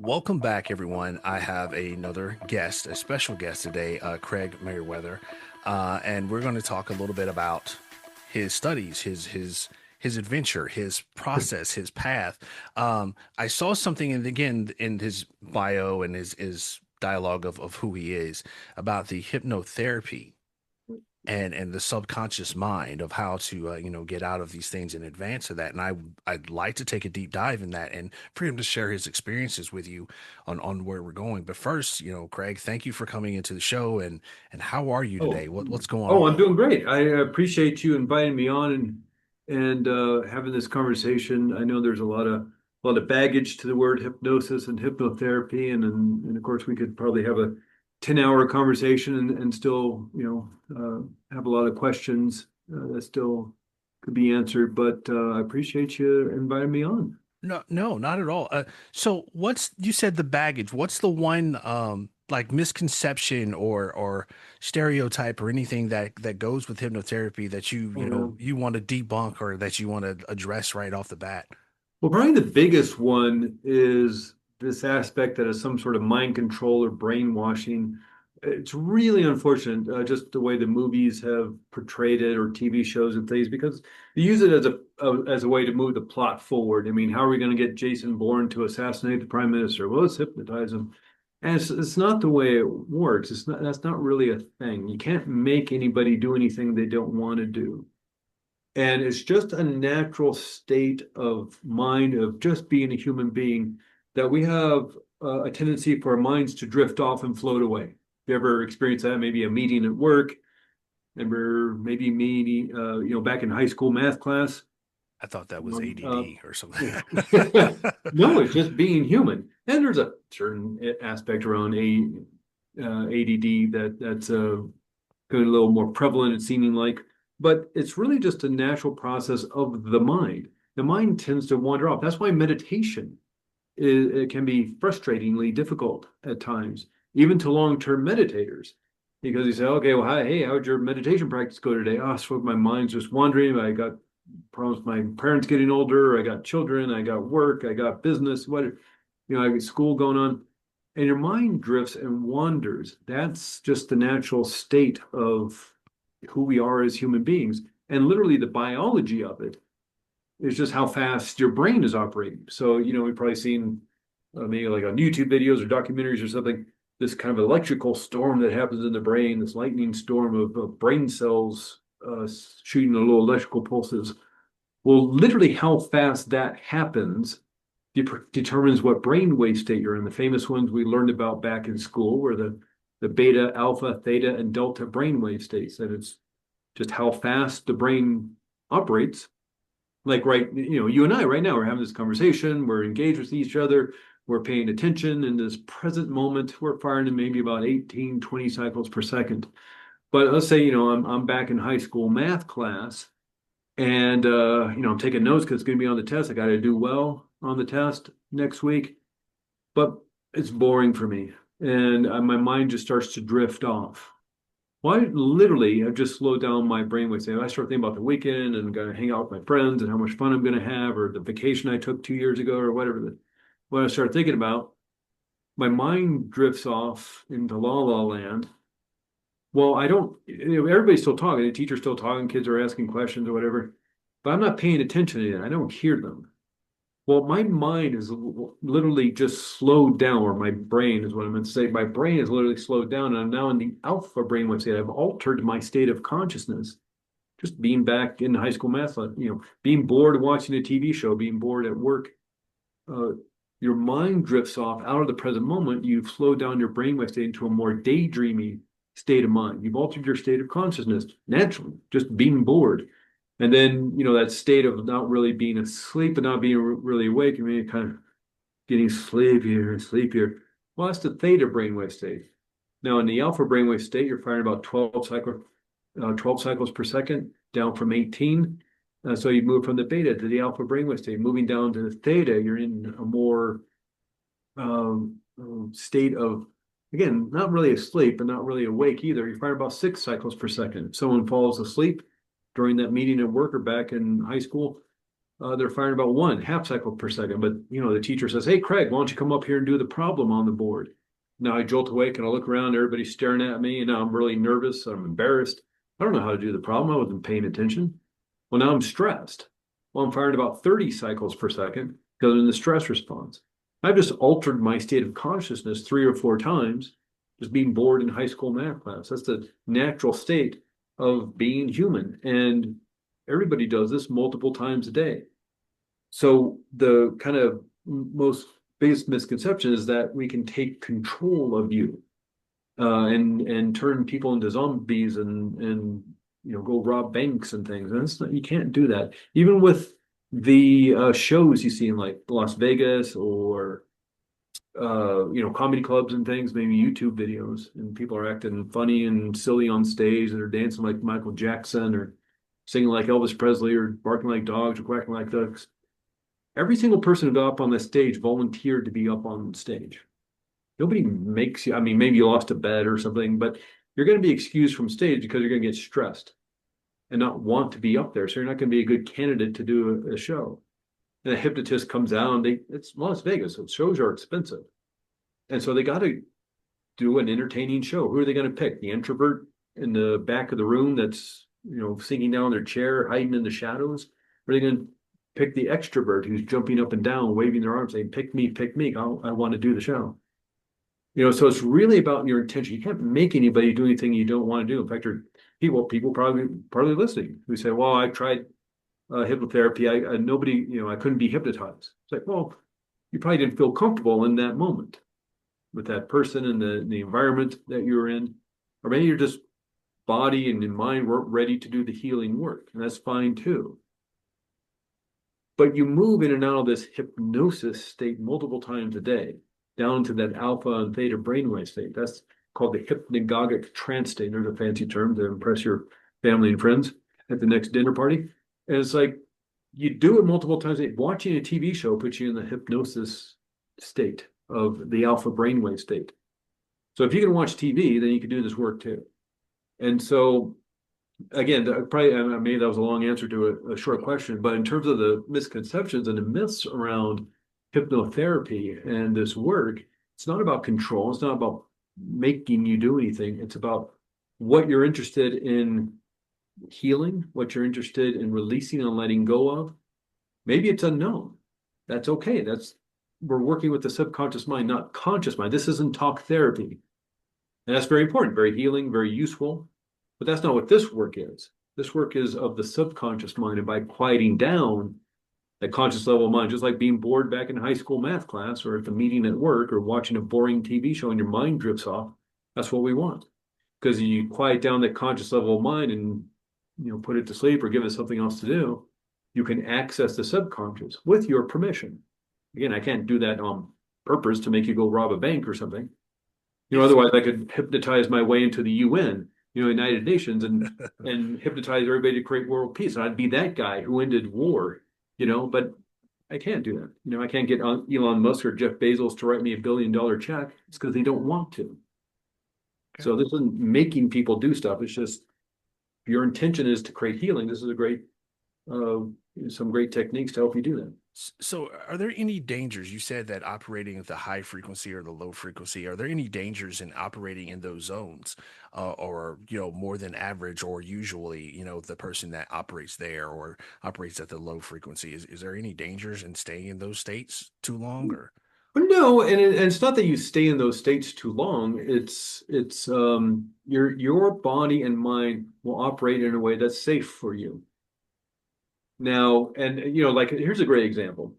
Welcome back, everyone. I have another guest, a special guest today, Craig Meriwether, and we're going to talk a little bit about his studies, his adventure, his process, his path. I saw something, and again, in his bio and his dialogue of who he is about the hypnotherapy and the subconscious mind of how to get out of these things in advance of that. And I'd like to take a deep dive in that and for him to share his experiences with you on where we're going. But first, Craig, thank you for coming into the show, and how are you Oh, today? What's going oh, I'm on? doing great. I appreciate you inviting me on and having this conversation. I know there's a lot of baggage to the word hypnosis and hypnotherapy, and of course we could probably have a 10-hour conversation and still, have a lot of questions that still could be answered. But I appreciate you inviting me on. No, no, not at all. So what's you said the baggage? What's the one like misconception or stereotype or anything that goes with hypnotherapy that you Oh you yeah. know you want to debunk or that you want to address right off the bat? Well, probably the biggest one is this aspect that is some sort of mind control or brainwashing. It's really unfortunate, just the way the movies have portrayed it or TV shows and things, because they use it as a way to move the plot forward. I mean, how are we going to get Jason Bourne to assassinate the prime minister? Well, let's hypnotize him. And it's not the way it works. That's not really a thing. You can't make anybody do anything they don't want to do. And it's just a natural state of mind of just being a human being that we have a tendency for our minds to drift off and float away. You ever experienced that? Maybe a meeting at work. Remember, maybe me, back in high school math class. I thought that was Um, uh, ADD or something. yeah. No, it's just being human. And there's a certain aspect around ADD that's getting a little more prevalent, it's seeming like, but it's really just a natural process of the mind. The mind tends to wander off. That's why meditation it can be frustratingly difficult at times, even to long-term meditators, because you say, okay, well, hi, hey, how'd your meditation practice go today? Oh, so my mind's just wandering. I got problems with my parents getting older. I got children. I got work. I got business. I got school going on, and your mind drifts and wanders. That's just the natural state of who we are as human beings. And literally the biology of it is just how fast your brain is operating. So, we've probably seen maybe like on YouTube videos or documentaries or something, this kind of electrical storm that happens in the brain, this lightning storm of brain cells shooting the little electrical pulses. Well, literally how fast that happens determines what brainwave state you're in. The famous ones we learned about back in school were the beta, alpha, theta, and delta brainwave states. That it's just how fast the brain operates. Like you and I right now, we're having this conversation, we're engaged with each other, we're paying attention in this present moment, we're firing in maybe about 18, 20 cycles per second. But let's say, I'm back in high school math class and I'm taking notes because it's going to be on the test. I got to do well on the test next week, but it's boring for me, and my mind just starts to drift off. Well, I literally have just slowed down my brainwave. Say, I start thinking about the weekend and going to hang out with my friends and how much fun I'm going to have, or the vacation I took 2 years ago, or whatever. When I start thinking about, my mind drifts off into la la land. Well, I don't. Everybody's still talking. The teacher's still talking. Kids are asking questions or whatever, but I'm not paying attention to it. I don't hear them. Well, my mind is literally just slowed down, or my brain is what I meant to say. My brain is literally slowed down, and I'm now in the alpha brainwave state. I've altered my state of consciousness. Just being back in high school math, being bored watching a TV show, being bored at work. Uh, your mind drifts off out of the present moment. You've slowed down your brainwave state into a more daydreamy state of mind. You've altered your state of consciousness naturally, just being bored. And then, that state of not really being asleep but not being really awake, I mean, kind of getting sleepier and sleepier. Well, that's the theta brainwave state. Now, in the alpha brainwave state, you're firing about 12 cycles per second, down from 18. So you move from the beta to the alpha brainwave state. Moving down to the theta, you're in a more state of, again, not really asleep, but not really awake either. You fire about 6 cycles per second. If someone falls asleep during that meeting at work or back in high school, they're firing about 1/2 cycle per second. But the teacher says, "Hey, Craig, why don't you come up here and do the problem on the board?" Now I jolt awake and I look around, everybody's staring at me, and now I'm really nervous. I'm embarrassed. I don't know how to do the problem. I wasn't paying attention. Well, now I'm stressed. Well, I'm firing about 30 cycles per second because I'm in the stress response. I've just altered my state of consciousness 3 or 4 times, just being bored in high school math class. That's the natural state of being human. And everybody does this multiple times a day. So the kind of most biggest misconception is that we can take control of you, and turn people into zombies, and go rob banks and things. And you can't do that. Even with the shows you see in like Las Vegas, or comedy clubs and things, maybe YouTube videos, and people are acting funny and silly on stage, and they're dancing like Michael Jackson, or singing like Elvis Presley, or barking like dogs, or quacking like ducks. Every single person who got up on the stage volunteered to be up on stage. Nobody makes you, I mean, maybe you lost a bet or something, but you're going to be excused from stage because you're going to get stressed and not want to be up there. So you're not going to be a good candidate to do a show. And a hypnotist comes out, and it's Las Vegas, so shows are expensive. And so they got to do an entertaining show. Who are they going to pick? The introvert in the back of the room that's, sinking down in their chair, hiding in the shadows? Or are they going to pick the extrovert who's jumping up and down, waving their arms, saying, pick me, pick me. I want to do the show. So it's really about your intention. You can't make anybody do anything you don't want to do. In fact, there are people probably listening who say, "Well, I tried hypnotherapy. Nobody, I couldn't be hypnotized." It's like, well, you probably didn't feel comfortable in that moment with that person and the environment that you're in, or maybe your just body and mind weren't ready to do the healing work, and that's fine too. But you move in and out of this hypnosis state multiple times a day, down to that alpha and theta brainwave state. That's called the hypnagogic trance state. There's a fancy term to impress your family and friends at the next dinner party. And it's like you do it multiple times a day. Watching a TV show puts you in the hypnosis state of the alpha brainwave state. So if you can watch TV, then you can do this work too. And so again, probably maybe that was a long answer to a short question, but in terms of the misconceptions and the myths around hypnotherapy and this work, it's not about control. It's not about making you do anything. It's about what you're interested in healing, what you're interested in releasing and letting go of. Maybe it's unknown. That's okay. We're working with the subconscious mind, not conscious mind. This isn't talk therapy. And that's very important, very healing, very useful. But that's not what this work is. This work is of the subconscious mind. And by quieting down that conscious level of mind, just like being bored back in high school math class, or at the meeting at work, or watching a boring TV show and your mind drifts off, that's what we want. Because you quiet down that conscious level of mind and put it to sleep or give it something else to do, you can access the subconscious with your permission. Again, I can't do that on purpose to make you go rob a bank or something. Otherwise I could hypnotize my way into the UN, United Nations, and hypnotize everybody to create world peace. And I'd be that guy who ended war, but I can't do that. I can't get Elon Musk or Jeff Bezos to write me $1 billion check. It's because they don't want to. Okay. So this isn't making people do stuff. It's just your intention is to create healing. This is some great techniques to help you do that. So, are there any dangers? You said that operating at the high frequency or the low frequency, are there any dangers in operating in those zones, or, more than average or usually, the person that operates there or operates at the low frequency? Is there any dangers in staying in those states too long, or? But no, and it's not that you stay in those states too long. It's your body and mind will operate in a way that's safe for you. Now, and like here's a great example.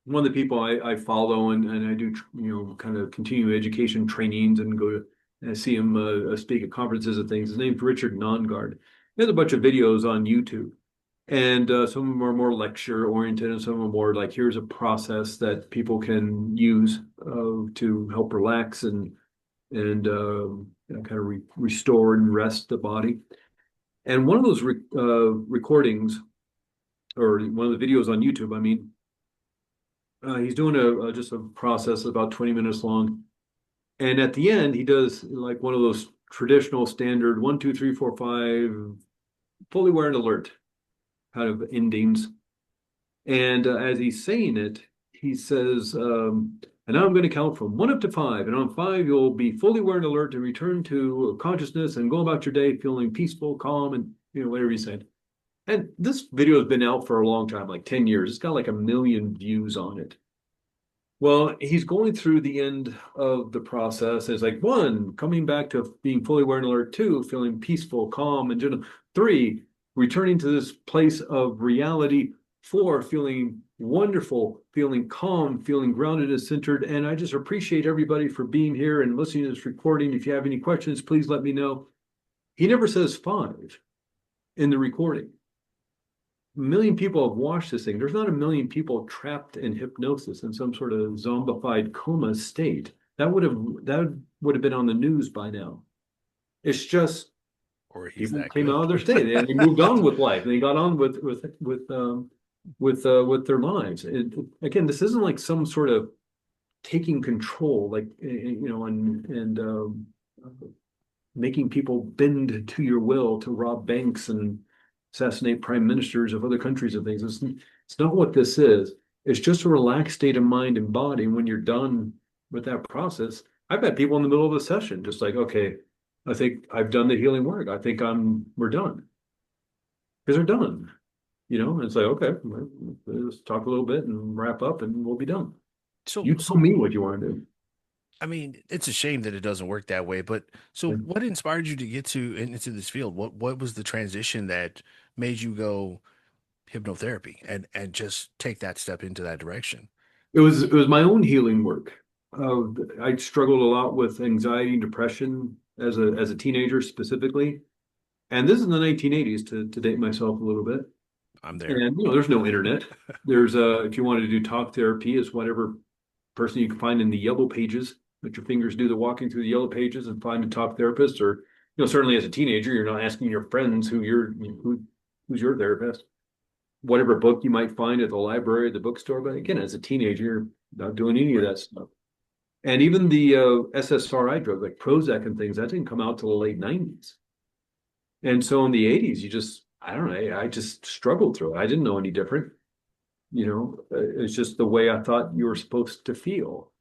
One of the people I follow, and I do kind of continuing education trainings, and go to and I see him speak at conferences and things. His name's Richard Nongard. He has a bunch of videos on YouTube, and some of them are more lecture oriented, and some of them are more like, here's a process that people can use to help relax and kind of restore and rest the body. And one of those recordings, or one of the videos on YouTube, I mean, he's doing just a process about 20 minutes long. And at the end, he does like one of those traditional standard 1, 2, 3, 4, 5, fully aware and alert kind of endings. And as he's saying it, he says, and now I'm going to count from one up to five. And on five, you'll be fully aware and alert to return to consciousness and go about your day feeling peaceful, calm, and whatever he said. And this video has been out for a long time, like 10 years. It's got like 1 million views on it. Well, he's going through the end of the process. It's like one, coming back to being fully aware and alert. Two, feeling peaceful, calm, and gentle. Three, returning to this place of reality. Four, feeling wonderful, feeling calm, feeling grounded and centered. And I just appreciate everybody for being here and listening to this recording. If you have any questions, please let me know. He never says five in the recording. 1 million people have watched this thing. There's not 1 million people trapped in hypnosis in some sort of zombified coma state. That would have been on the news by now. It's just Or he's people that came good. out of their state and they moved on with life. And they got on with their lives. Again, this isn't like some sort of taking control, like and making people bend to your will to rob banks and assassinate prime ministers of other countries and things. It's not what this is. It's just a relaxed state of mind and body. And when you're done with that process, I've had people in the middle of a session just like, okay, I think I've done the healing work. I think we're done. Because they're done. And it's like, okay, let's talk a little bit and wrap up and we'll be done. So, You tell me what you want to I mean, it's a shame that it doesn't work that way, but so do. what inspired you to get into this field? What was the transition that made you go hypnotherapy and just take that step into that direction? It was my own healing work. I struggled a lot with anxiety and depression as a teenager specifically, and this is in the 1980s to date myself a little bit. I'm there. And there's no internet. There's if you wanted to do talk therapy, is whatever person you can find in the yellow pages. Let your fingers do the walking through the yellow pages and find a talk therapist. Or certainly as a teenager, you're not asking your friends who's your therapist. Whatever book you might find at the library, the bookstore. But again, as a teenager, you're not doing any of Right. that stuff. And even the SSRI drugs like Prozac and things, that didn't come out till the late 90s. And so in the 80s, I don't know, I just struggled through it. I didn't know any different. It's just the way I thought you were supposed to feel.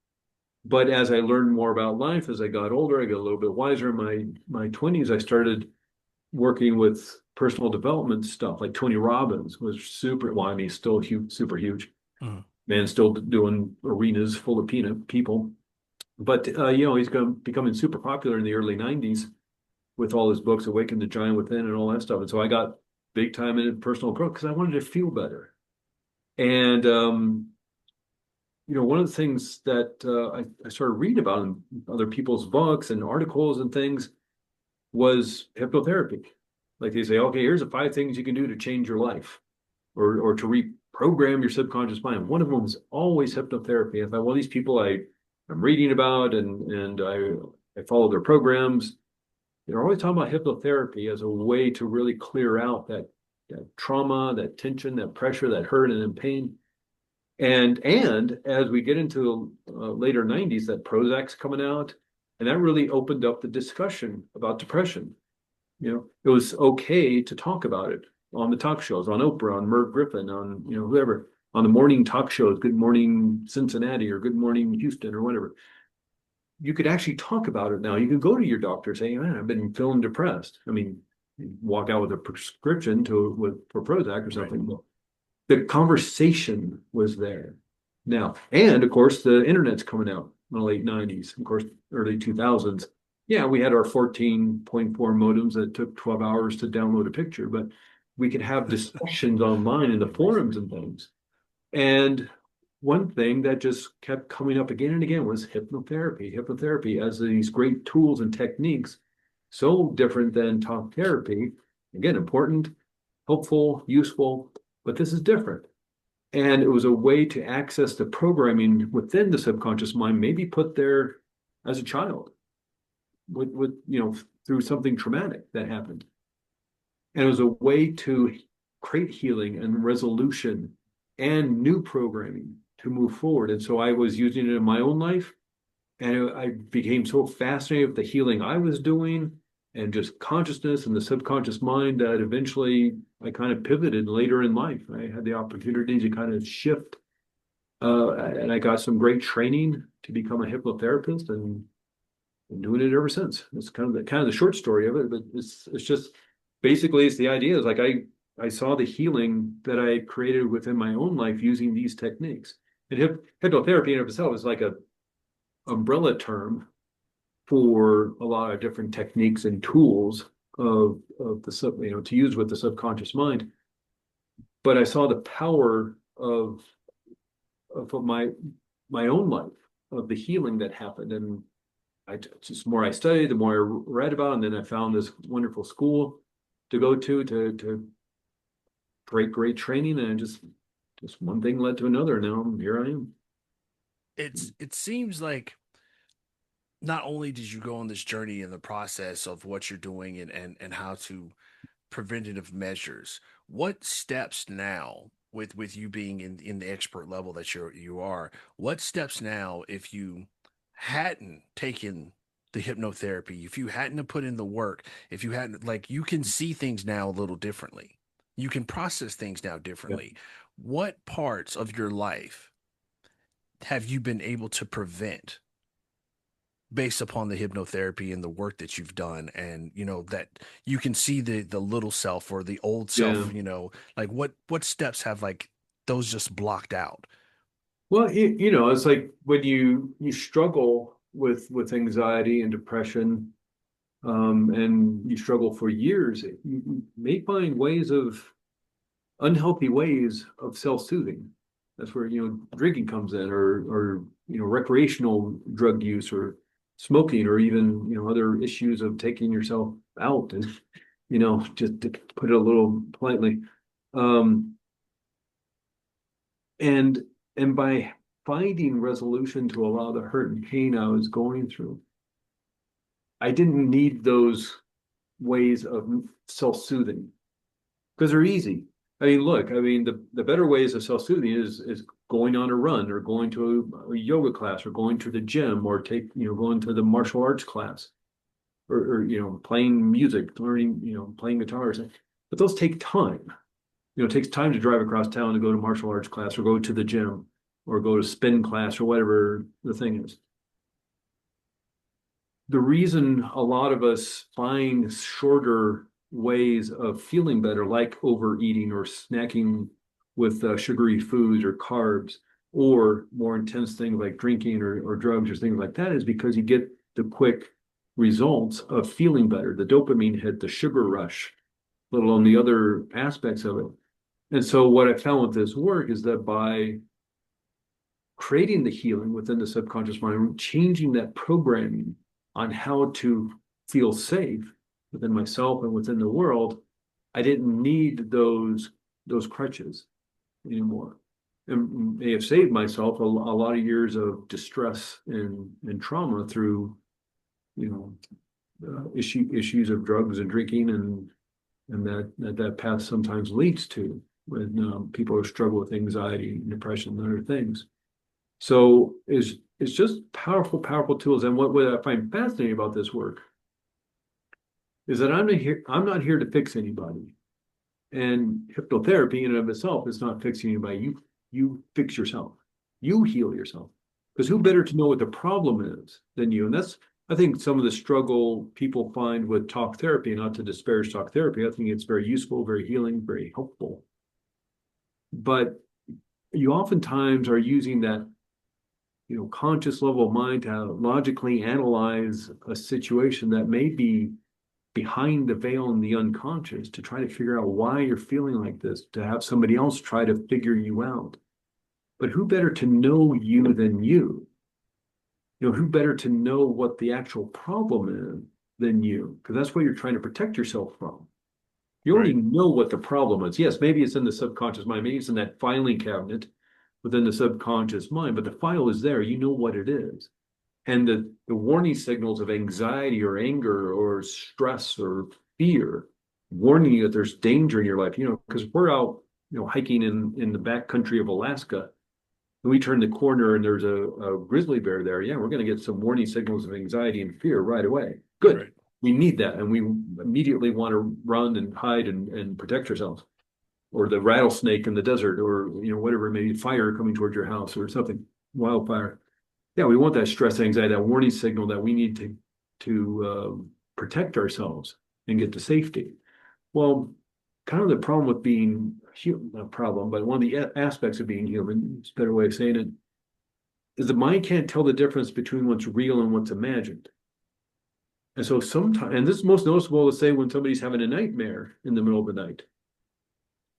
But as I learned more about life, as I got older, I got a little bit wiser. In my 20s, I started working with personal development stuff. Like Tony Robbins was super, well, I mean, still huge, super huge. Mhm. Man, still doing arenas full of people. But he's becoming super popular in the early 90s with all his books, Awaken the Giant Within and all that stuff. And so I got big time in personal growth because I wanted to feel better. And one of the things that I started reading about in other people's books and articles and things was hypnotherapy. Like they say, okay, here's the 5 things you can do to change your life or to reprogram your subconscious mind. One of them is always hypnotherapy. I thought, well, these people I'm reading about and I follow their programs. They're always talking about hypnotherapy as a way to really clear out that trauma, that tension, that pressure, that hurt and pain. And as we get into later 90s, that Prozac's coming out, and that really opened up the discussion about depression. It was okay to talk about it on the talk shows, on Oprah, on Merv Griffin, on whoever, on the morning talk shows, Good Morning Cincinnati or Good Morning Houston or whatever. You could actually talk about it now. You can go to your doctor saying, "Man, I've been feeling depressed." I mean, walk out with a prescription for Prozac or Right. something. But the conversation was there now. And of course, the internet's coming out in the late 90s, of course, early 2000s. Yeah, we had our 14.4 modems that took 12 hours to download a picture, but we could have discussions online in the forums and things. And one thing that just kept coming up again and again was hypnotherapy. Hypnotherapy as these great tools and techniques, so different than talk therapy. Again, important, helpful, useful, but this is different. And it was a way to access the programming within the subconscious mind, maybe put there as a child with through something traumatic that happened. And it was a way to create healing and resolution and new programming to move forward. And so I was using it in my own life, and I became so fascinated with the healing I was doing and just consciousness and the subconscious mind that eventually I kind of pivoted later in life. I had the opportunity to kind of shift, and I got some great training to become a hypnotherapist, and been doing it ever since. It's kind of the short story of it, but it's just basically it's the idea is like I saw the healing that I created within my own life using these techniques. And hypnotherapy in of itself is like a umbrella term for a lot of different techniques and tools of the to use with the subconscious mind. But I saw the power of my own life, of the healing that happened. And just the more I studied, the more I read about it, and then I found this wonderful school to go to great training, and just one thing led to another. Now here I am. It seems like not only did you go on this journey in the process of what you're doing and how to preventative measures, what steps now with you being in the expert level that you are, what steps now if you hadn't taken the hypnotherapy, if you hadn't have put in the work, if you hadn't, like, you can see things now a little differently, you can process things now Yeah. differently. What parts of your life have you been able to prevent based upon the hypnotherapy and the work that you've done, and that you can see the little self or the old Yeah. self, like what steps have, like, those just blocked out? Well, it's like when you struggle with anxiety and depression, and you struggle for years, you may find ways of unhealthy ways of self-soothing. That's where, drinking comes in, or recreational drug use, or smoking, or even, other issues of taking yourself out, and, just to put it a little politely. Um, and and by finding resolution to a lot of the hurt and pain I was going through, I didn't need those ways of self-soothing because they're easy. I mean, look, I mean, the better ways of self-soothing is going on a run, or going to a yoga class, or going to the gym, or going to the martial arts class, or playing music, learning, playing guitars. But those take time. It takes time to drive across town to go to martial arts class, or go to the gym, or go to spin class, or whatever the thing is. The reason a lot of us find shorter ways of feeling better, like overeating or snacking with sugary foods or carbs, or more intense things like drinking or drugs or things like that, is because you get the quick results of feeling better, the dopamine hit, the sugar rush, let alone the other aspects of it. And so what I found with this work is that by creating the healing within the subconscious mind, changing that programming on how to feel safe within myself and within the world, I didn't need those crutches anymore. And may have saved myself a lot of years of distress and trauma through, you issues of drugs and drinking, and that path sometimes leads to when people struggle with anxiety and depression and other things. So it's just powerful tools. And what I find fascinating about this work is that I'm not here to fix anybody. And hypnotherapy in and of itself is not fixing anybody. You fix yourself. You heal yourself. Because who better to know what the problem is than you? And that's, I think, some of the struggle people find with talk therapy. Not to disparage talk therapy, I think it's very useful, very healing, very helpful. But you oftentimes are using that conscious level of mind to logically analyze a situation that may be behind the veil in the unconscious, to try to figure out why you're feeling like this, to have somebody else try to figure you out. But who better to know you than you? Who better to know what the actual problem is than you? Because that's what you're trying to protect yourself from. You already Right. know what the problem is. Yes, maybe it's in the subconscious mind, maybe it's in that filing cabinet within the subconscious mind, but the file is there. You know what it is. And the warning signals of anxiety or anger or stress or fear, warning you that there's danger in your life, because we're out, hiking in the back country of Alaska, and we turn the corner and there's a grizzly bear there. Yeah, we're going to get some warning signals of anxiety and fear right away. Good. Right. We need that, and we immediately want to run and hide and protect ourselves. Or the rattlesnake in the desert, or whatever, maybe fire coming towards your house or something, wildfire. Yeah, we want that stress, anxiety, that warning signal that we need to protect ourselves and get to safety. Well, kind of the problem with being human, not a problem, but one of the aspects of being human, it's a better way of saying it, is the mind can't tell the difference between what's real and what's imagined. And so sometimes, and this is most noticeable to say when somebody's having a nightmare in the middle of the night,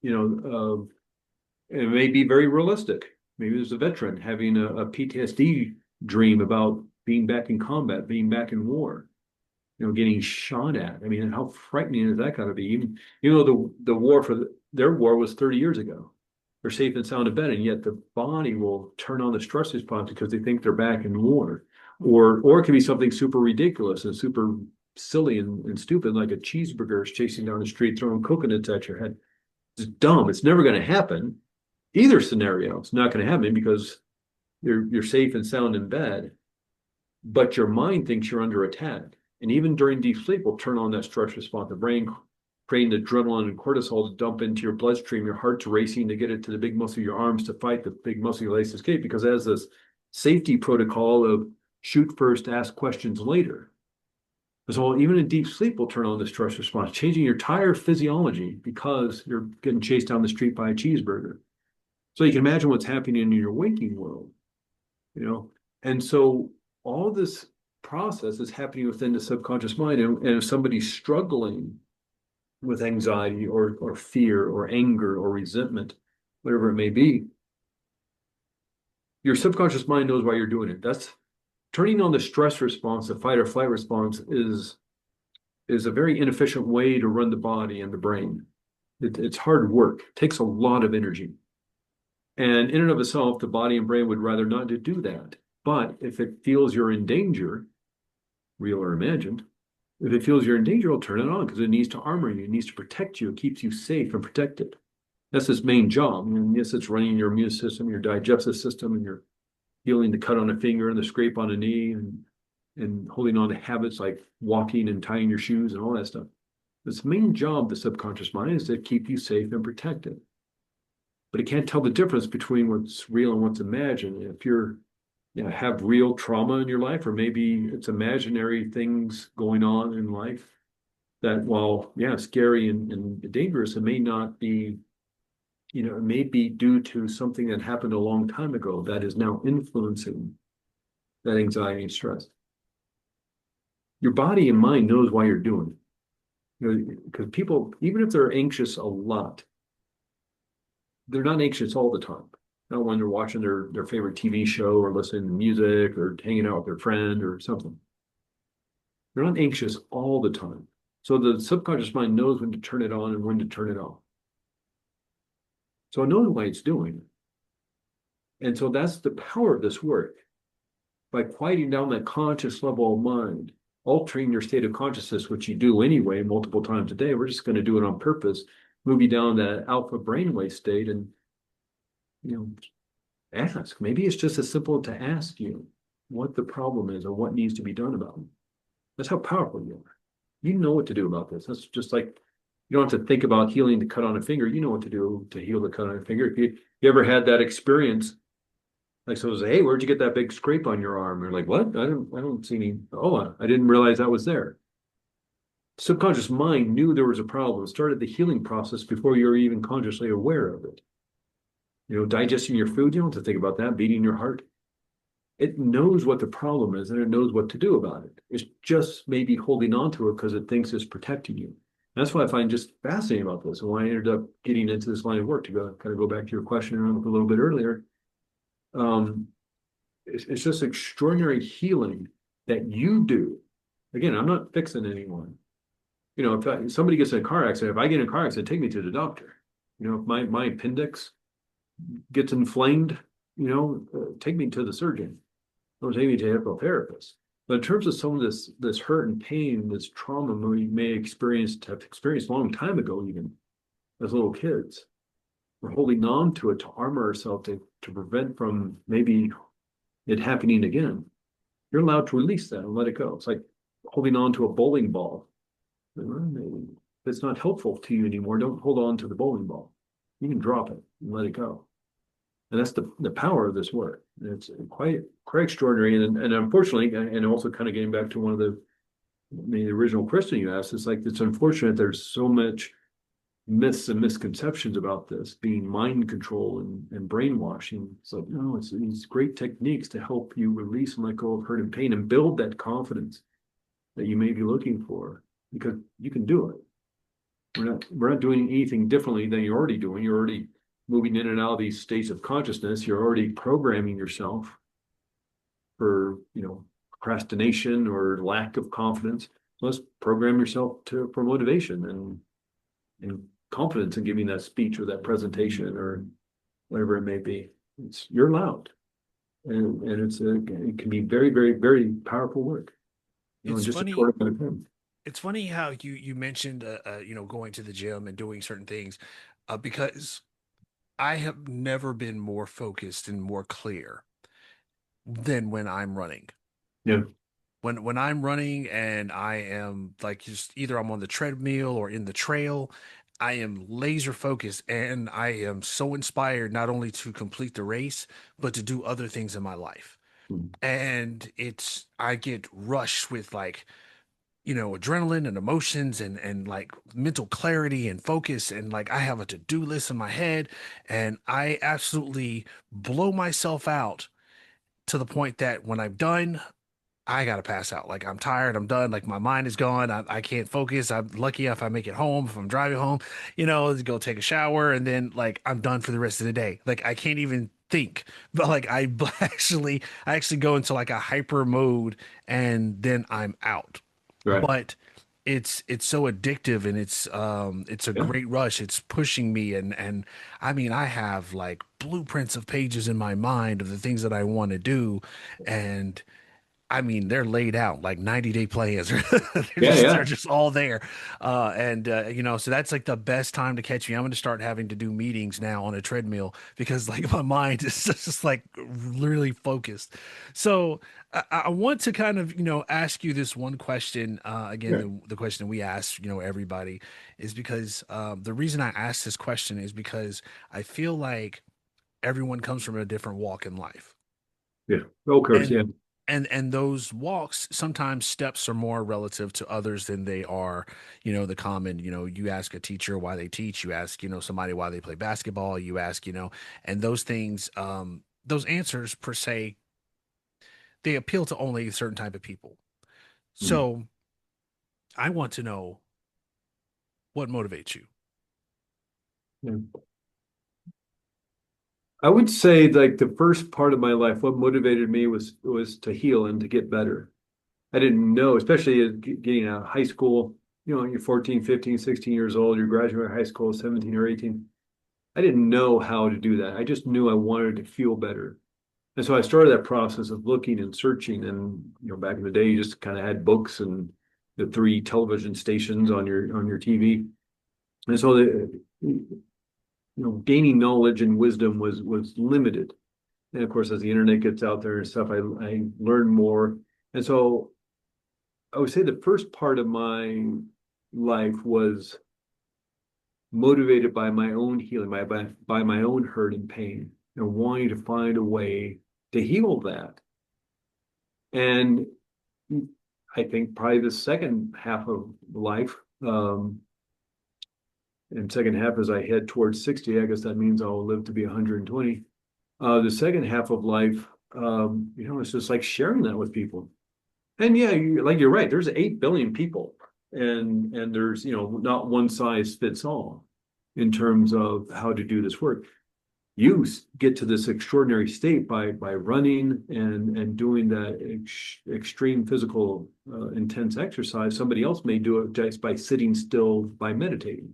it may be very realistic. Maybe there's a veteran having a PTSD dream about being back in combat, being back in war, getting shot at. I mean, how frightening is that got to be? Even though the war their war was 30 years ago. They're safe and sound in bed, and yet the body will turn on the stress response because they think they're back in war. Or it can be something super ridiculous and super silly and stupid, like a cheeseburger is chasing down the street, throwing coconuts at your head. It's dumb. It's never going to happen. Either scenario, it's not going to happen because you're safe and sound in bed, but your mind thinks you're under attack. And even during deep sleep, will turn on that stress response. The brain creating adrenaline and cortisol to dump into your bloodstream. Your heart's racing to get it to the big muscle of your arms to fight the big muscle of your legs to escape, because it has this safety protocol of shoot first, ask questions later. So even in deep sleep will turn on the stress response, changing your entire physiology because you're getting chased down the street by a cheeseburger. So you can imagine what's happening in your waking world, And so all this process is happening within the subconscious mind. And if somebody's struggling with anxiety or fear or anger or resentment, whatever it may be, your subconscious mind knows why you're doing it. That's turning on the stress response, the fight or flight response is a very inefficient way to run the body and the brain. It's hard work. It takes a lot of energy. And in and of itself, the body and brain would rather not to do that. But if it feels you're in danger, real or imagined, if it feels you're in danger, it'll turn it on because it needs to armor you. It needs to protect you. It keeps you safe and protected. That's its main job. And yes, it's running your immune system, your digestive system, and you're healing the cut on a finger and the scrape on a knee and holding on to habits like walking and tying your shoes and all that stuff. Its main job, the subconscious mind, is to keep you safe and protected. But it can't tell the difference between what's real and what's imagined. If you're have real trauma in your life, or maybe it's imaginary things going on in life that, while scary and dangerous, it may not be, it may be due to something that happened a long time ago that is now influencing that anxiety and stress. Your body and mind knows why you're doing it. Because people, even if they're anxious a lot, they're not anxious all the time. Not when they're watching their favorite TV show or listening to music or hanging out with their friend or something. They're not anxious all the time. So the subconscious mind knows when to turn it on and when to turn it off. So it knows why it's doing it. And so that's the power of this work. By quieting down that conscious level of mind, altering your state of consciousness, which you do anyway multiple times a day, we're just going to do it on purpose, move you down that alpha brainwave state and ask. Maybe it's just as simple to ask you what the problem is or what needs to be done about it. That's how powerful you are. You know what to do about this. That's just like you don't have to think about healing the cut on a finger. You know what to do to heal the cut on a finger. If you ever had that experience, like someone say, "Hey, where'd you get that big scrape on your arm?" You're like, "What? I don't see any. Oh, I didn't realize that was there." Subconscious mind knew there was a problem, started the healing process before you were even consciously aware of it. Digesting your food, you don't have to think about that, beating your heart. It knows what the problem is and it knows what to do about it. It's just maybe holding on to it because it thinks it's protecting you. That's what I find just fascinating about this and why I ended up getting into this line of work, to kind of go back to your question a little bit earlier. It's just extraordinary healing that you do. Again, I'm not fixing anyone. If somebody gets in a car accident, if I get in a car accident, take me to the doctor. If my appendix gets inflamed, take me to the surgeon. Don't take me to a hypnotherapist. But in terms of some of this hurt and pain, this trauma we may have experienced a long time ago, even as little kids, we're holding on to it to armor ourselves to prevent from maybe it happening again. You're allowed to release that and let it go. It's like holding on to a bowling ball. If it's not helpful to you anymore, don't hold on to the bowling ball. You can drop it and let it go. And that's the power of this work. And it's quite extraordinary. And unfortunately, and also kind of getting back to one of the original question you asked, it's like it's unfortunate there's so much myths and misconceptions about this being mind control and brainwashing. It's like, no, it's these great techniques to help you release and let go of hurt and pain and build that confidence that you may be looking for, because you can do it. We're not doing anything differently than you're already doing. You're already moving in and out of these states of consciousness. You're already programming yourself for, procrastination or lack of confidence. Let's program yourself for motivation and confidence in giving that speech or that presentation or whatever it may be. You're allowed, and it can be very, very, very powerful work. In It's just a funny. short amount of time. It's funny how you mentioned going to the gym and doing certain things, because I have never been more focused and more clear than when I'm running. Yeah. When I'm running and I am like just either I'm on the treadmill or in the trail, I am laser focused and I am so inspired not only to complete the race, but to do other things in my life. And I get rushed with like, adrenaline and emotions and like mental clarity and focus. And like I have a to-do list in my head and I absolutely blow myself out to the point that when I'm done, I gotta pass out. Like I'm tired, I'm done. Like my mind is gone. I can't focus. I'm lucky if I make it home, if I'm driving home, go take a shower, and then like I'm done for the rest of the day. Like I can't even think. But like I actually go into like a hyper mode and then I'm out. Right. But it's so addictive and it's a Yeah. great rush. It's pushing me and I mean I have like blueprints of pages in my mind of the things that I want to do and I mean, they're laid out like 90-day plans. they're Yeah. just they're Yeah. just all there. And so that's like the best time to catch me. I'm gonna start having to do meetings now on a treadmill because like my mind is just like really focused. So I want to kind of, ask you this one question. Again, Yeah. the question we ask, everybody is because the reason I ask this question is because I feel like everyone comes from a different walk in life. Yeah. Of course. And Yeah. and those walks sometimes steps are more relative to others than they are, the common, you ask a teacher why they teach, you ask, somebody why they play basketball, you ask, and those things, those answers per se, they appeal to only a certain type of people. Mm. So I want to know what motivates you. Yeah. I would say like the first part of my life, what motivated me was to heal and to get better. I didn't know, especially getting out of high school, you're 14, 15, 16 years old, you're graduating high school, 17 or 18. I didn't know how to do that. I just knew I wanted to feel better. And so I started that process of looking and searching. And, back in the day, you just kind of had books and the three television stations on your TV. And so gaining knowledge and wisdom was limited. And of course, as the internet gets out there and stuff, I learned more. And so I would say the first part of my life was motivated by my own healing, by my own hurt and pain, and wanting to find a way to heal that. And I think probably the second half of life, and second half as I head towards 60, I guess that means I'll live to be 120. The second half of life, it's just like sharing that with people. And yeah, you're right. There's 8 billion people, and there's not one size fits all in terms of how to do this work. You get to this extraordinary state by running and doing that extreme physical intense exercise. Somebody else may do it just by sitting still by meditating.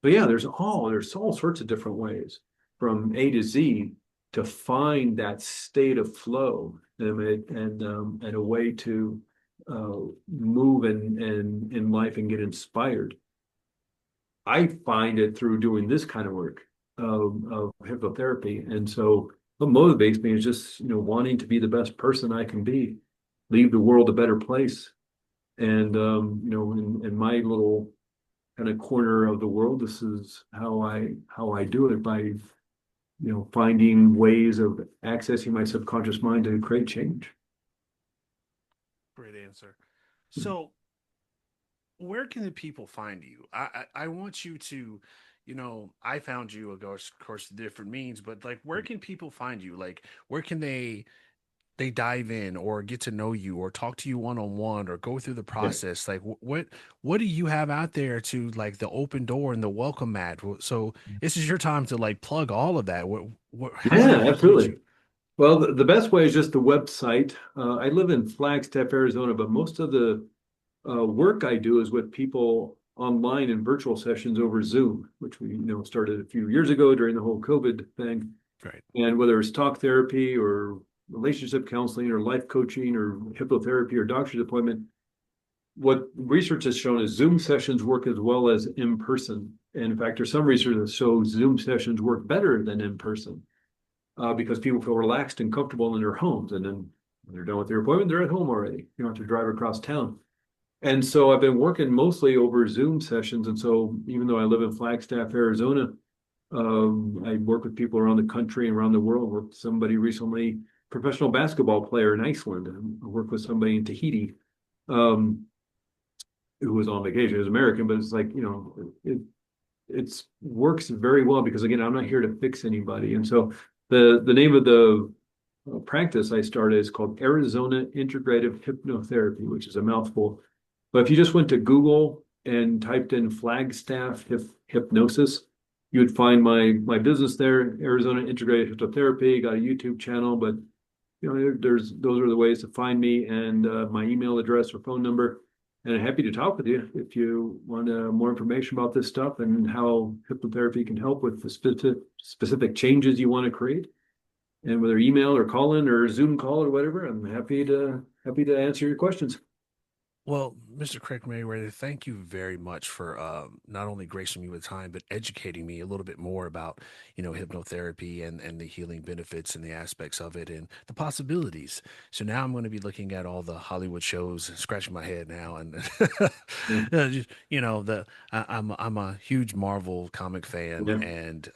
But yeah, there's all sorts of different ways from A to Z to find that state of flow and a way to move in life and get inspired. I find it through doing this kind of work of hypnotherapy. And so what motivates me is just, wanting to be the best person I can be, leave the world a better place. And in my little kind of corner of the world, this is how I do it by finding ways of accessing my subconscious mind to create change. Great answer. So, where can the people find you? I want you to, I found you, of course, different means, but like, where can people find you? Like, where can they dive in or get to know you or talk to you one on one or go through the Yeah, process? Like, what do you have out there to like the open door and the welcome mat? So this is your time to like plug all of that. How can yeah, people reach absolutely. you? Well, the best way is just the website. I live in Flagstaff, Arizona, but most of the work I do is with people online in virtual sessions over Zoom, which we started a few years ago during the whole COVID thing. Right. And whether it's talk therapy or relationship counseling or life coaching or hypnotherapy or doctor's appointment, what research has shown is Zoom sessions work as well as in person. And in fact, there's some research that shows Zoom sessions work better than in person because people feel relaxed and comfortable in their homes. And then when they're done with their appointment, they're at home already. You don't have to drive across town. And so I've been working mostly over Zoom sessions. And so even though I live in Flagstaff, Arizona, I work with people around the country and around the world. I worked with somebody recently, professional basketball player in Iceland. I worked with somebody in Tahiti um, who was on vacation. He was American, but it's like, it's works very well because again, I'm not here to fix anybody. And so the name of the practice I started is called Arizona Integrative Hypnotherapy, which is a mouthful. But if you just went to Google and typed in Flagstaff hypnosis, you would find my business there, Arizona Integrative Hypnotherapy. Got a YouTube channel, but there's those are the ways to find me and my email address or phone number. And I'm happy to talk with you if you want more information about this stuff and how hypnotherapy can help with the specific changes you want to create. And whether email or call in or Zoom call or whatever, I'm happy to answer your questions. Well, Mr. Craig Meriwether, thank you very much for not only gracing me with time, but educating me a little bit more about, hypnotherapy and the healing benefits and the aspects of it and the possibilities. So now I'm going to be looking at all the Hollywood shows, scratching my head now, and Yeah, I'm a huge Marvel comic fan, yeah. and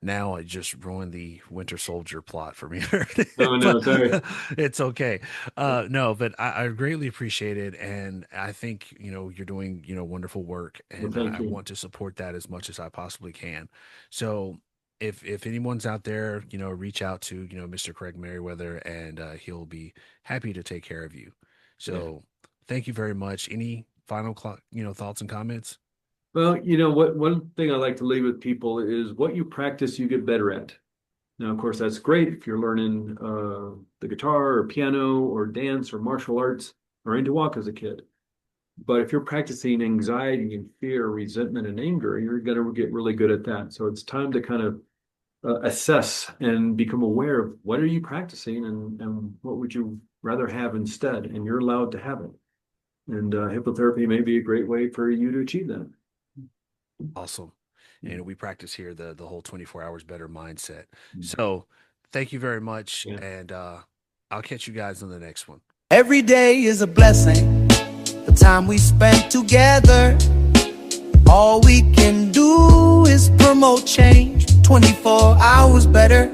now I just ruined the Winter Soldier plot for me, Oh but no, sorry. it's okay. No, but I greatly appreciate it, and I think you're doing wonderful work, Well, and thank I you. want to support that as much as I possibly can. So if anyone's out there, reach out to Mr. Craig Meriwether, and he'll be happy to take care of you. Yeah. So thank you very much. Any final thoughts and comments? Well, you know what? One thing I like to leave with people is what you practice, you get better at. Now, of course, that's great if you're learning the guitar or piano or dance or martial arts or into walk as a kid. But if you're practicing anxiety and fear, resentment and anger, you're going to get really good at that. So it's time to kind of assess and become aware of what are you practicing and what would you rather have instead, and you're allowed to have it. And hypnotherapy may be a great way for you to achieve that. Awesome. And we practice here the whole 24 hours better mindset. So thank you very much, Yeah. and I'll catch you guys on the next one. Every day is a blessing. The time we spent together, all we can do is promote change. 24 hours better.